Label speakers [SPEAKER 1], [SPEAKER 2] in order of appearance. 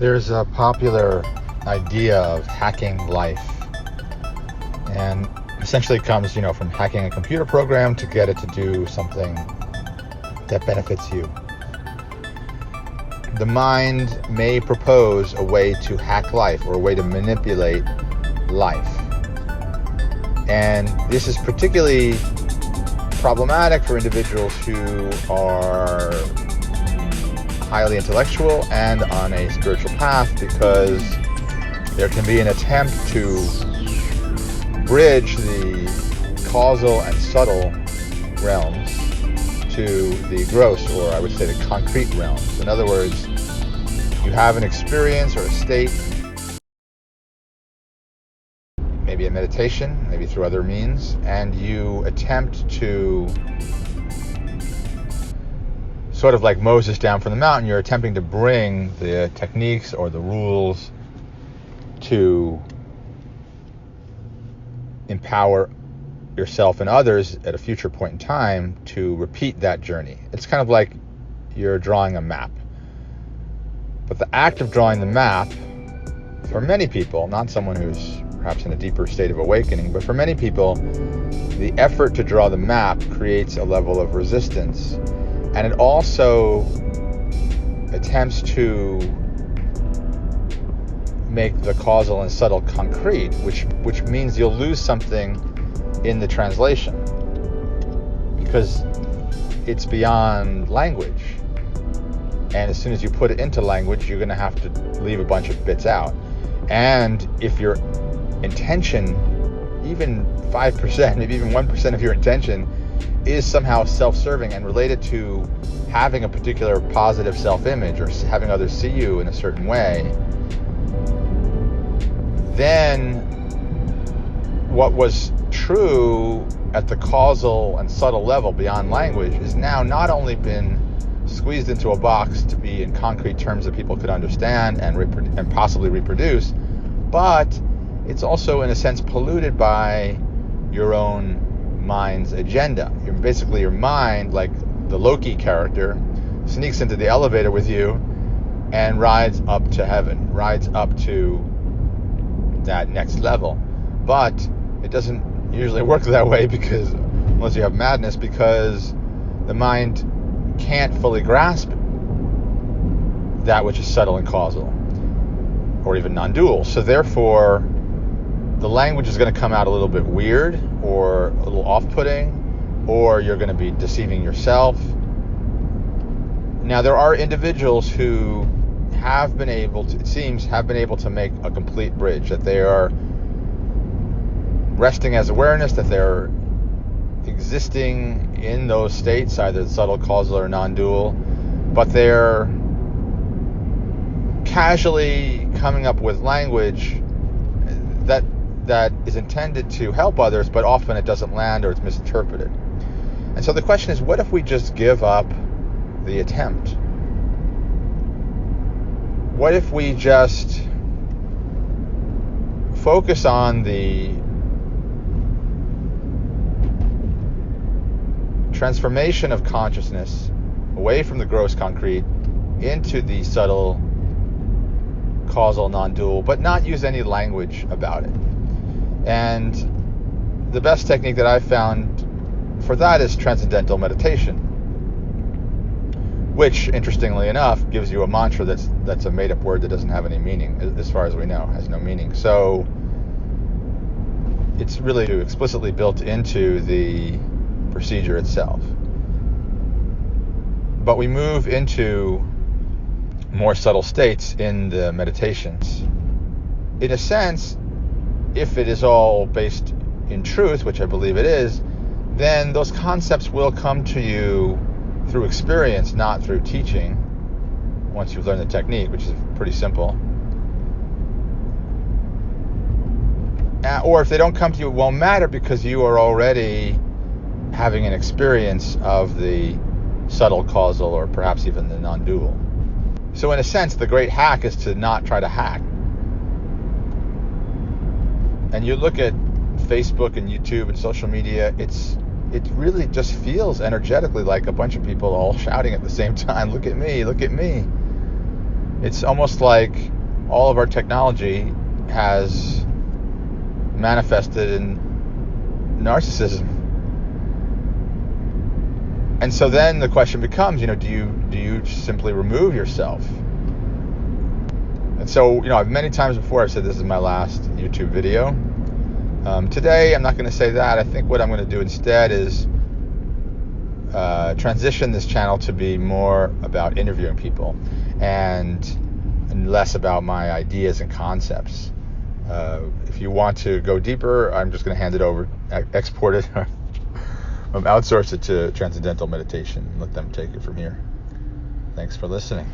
[SPEAKER 1] There's a popular idea of hacking life, and essentially it comes, from hacking a computer program to get it to do something that benefits you. The mind may propose a way to hack life or a way to manipulate life. And this is particularly problematic for individuals who are highly intellectual and on a spiritual path, because there can be an attempt to bridge the causal and subtle realms to the gross, or I would say the concrete realms. In other words, you have an experience or a state, maybe a meditation, maybe through other means, and you attempt to, sort of like Moses down from the mountain, you're attempting to bring the techniques or the rules to empower yourself and others at a future point in time to repeat that journey. It's kind of like you're drawing a map. But the act of drawing the map, for many people, not someone who's perhaps in a deeper state of awakening, but for many people, the effort to draw the map creates a level of resistance. And it also attempts to make the causal and subtle concrete, which means you'll lose something in the translation because it's beyond language. And as soon as you put it into language, you're going to have to leave a bunch of bits out. And if your intention, even 5%, maybe even 1% of your intention, is somehow self-serving and related to having a particular positive self-image or having others see you in a certain way, then what was true at the causal and subtle level beyond language is now not only been squeezed into a box to be in concrete terms that people could understand and possibly reproduce, but it's also in a sense polluted by your own mind's agenda. Basically your mind, like the Loki character, sneaks into the elevator with you and rides up to heaven, rides up to that next level. But it doesn't usually work that way, because unless you have madness, because the mind can't fully grasp that which is subtle and causal, or even non-dual. So therefore, the language is going to come out a little bit weird or a little off-putting, or you're going to be deceiving yourself. Now, there are individuals who have been able to make a complete bridge, that they are resting as awareness, that they're existing in those states, either subtle, causal, or non-dual, but they're casually coming up with language that is intended to help others, but often it doesn't land or it's misinterpreted. And so the question is, what if we just give up the attempt? What if we just focus on the transformation of consciousness away from the gross concrete into the subtle, causal, non-dual, but not use any language about it? And the best technique that I've found for that is transcendental meditation, which, interestingly enough, gives you a mantra that's a made-up word that doesn't have any meaning, as far as we know, has no meaning. So it's really explicitly built into the procedure itself. But we move into more subtle states in the meditations. In a sense, if it is all based in truth, which I believe it is, then those concepts will come to you through experience, not through teaching, once you've learned the technique, which is pretty simple. Or if they don't come to you, it won't matter, because you are already having an experience of the subtle, causal, or perhaps even the non-dual. So in a sense, the great hack is to not try to hack. And you look at Facebook and YouTube and social media, it really just feels energetically like a bunch of people all shouting at the same time, look at me, look at me. It's almost like all of our technology has manifested in narcissism. And so then the question becomes, do you simply remove yourself? And so, I've many times before I've said this is my last YouTube video. Today, I'm not going to say that. I think what I'm going to do instead is transition this channel to be more about interviewing people and less about my ideas and concepts. If you want to go deeper, I'm just going to hand it over, export it, outsource it to Transcendental Meditation, and let them take it from here. Thanks for listening.